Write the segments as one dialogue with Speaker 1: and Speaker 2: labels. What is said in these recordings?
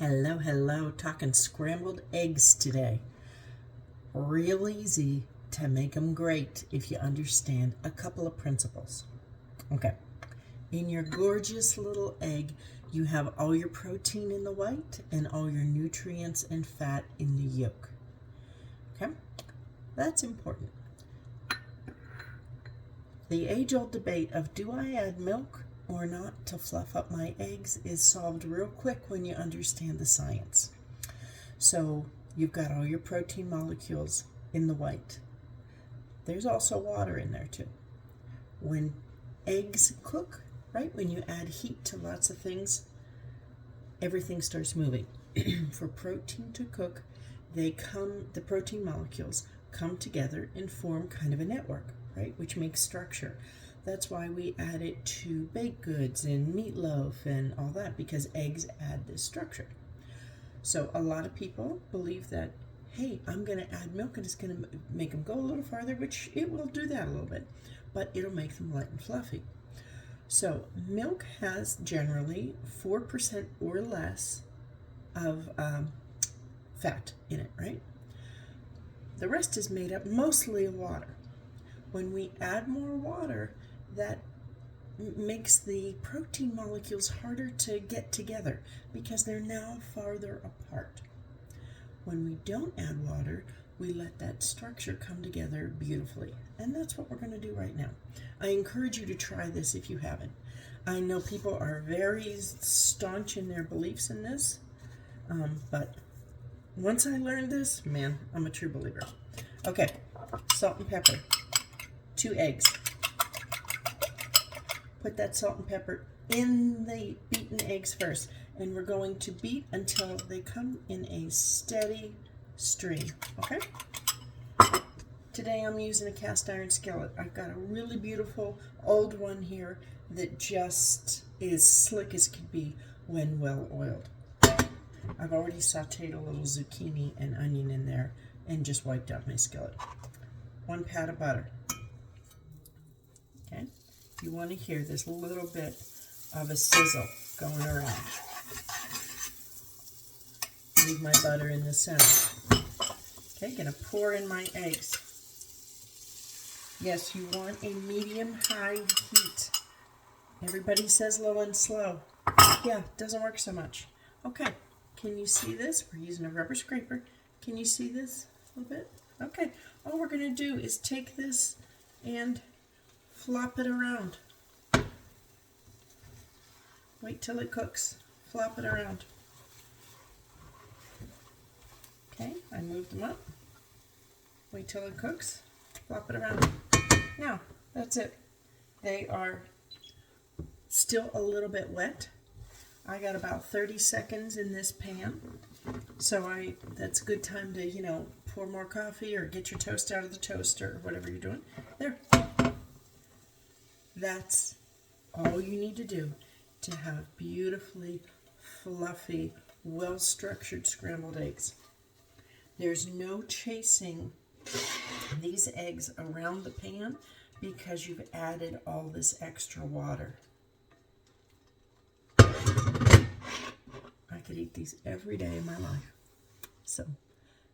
Speaker 1: Hello, hello, talking scrambled eggs today. Real easy to make them great if you understand a couple of principles. Okay, in your gorgeous little egg, you have all your protein in the white and all your nutrients and fat in the yolk. Okay, that's important. The age-old debate of do I add milk or not to fluff up my eggs is solved real quick when you understand the science. So you've got all your protein molecules in the white. There's also water in there too. When eggs cook, right, when you add heat to lots of things, everything starts moving. For protein to cook, the protein molecules come together and form kind of a network, right, which makes structure. That's why we add it to baked goods and meatloaf and all that, because eggs add this structure. So a lot of people believe that, hey, I'm going to add milk and it's going to make them go a little farther, which it will do that a little bit, but it'll make them light and fluffy. So milk has generally 4% or less of fat in it, right? The rest is made up mostly of water. When we add more water, that makes the protein molecules harder to get together because they're now farther apart. When we don't add water, we let that structure come together beautifully. And that's what we're going to do right now. I encourage you to try this if you haven't. I know people are very staunch in their beliefs in this, but once I learned this, man, I'm a true believer. Okay, salt and pepper, 2 eggs. Put that salt and pepper in the beaten eggs first, and we're going to beat until they come in a steady stream, okay? Today I'm using a cast iron skillet. I've got a really beautiful old one here that just is slick as can be when well oiled. I've already sauteed a little zucchini and onion in there and just wiped out my skillet. 1 pat of butter. Okay, you want to hear this little bit of a sizzle going around. Leave my butter in the center. Okay, gonna pour in my eggs. Yes, you want a medium-high heat. Everybody says low and slow. Yeah, doesn't work so much. Okay, can you see this? We're using a rubber scraper. Can you see this a little bit? Okay, all we're gonna do is take this and flop it around. Wait till it cooks. Flop it around. Okay, I moved them up. Wait till it cooks. Flop it around. Now, that's it. They are still a little bit wet. I got about 30 seconds in this pan. So that's a good time to, pour more coffee or get your toast out of the toaster or whatever you're doing. There. That's all you need to do to have beautifully fluffy, well-structured scrambled eggs. There's no chasing these eggs around the pan because you've added all this extra water. I could eat these every day of my life. So,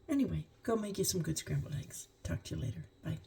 Speaker 1: anyway, go make you some good scrambled eggs. Talk to you later. Bye.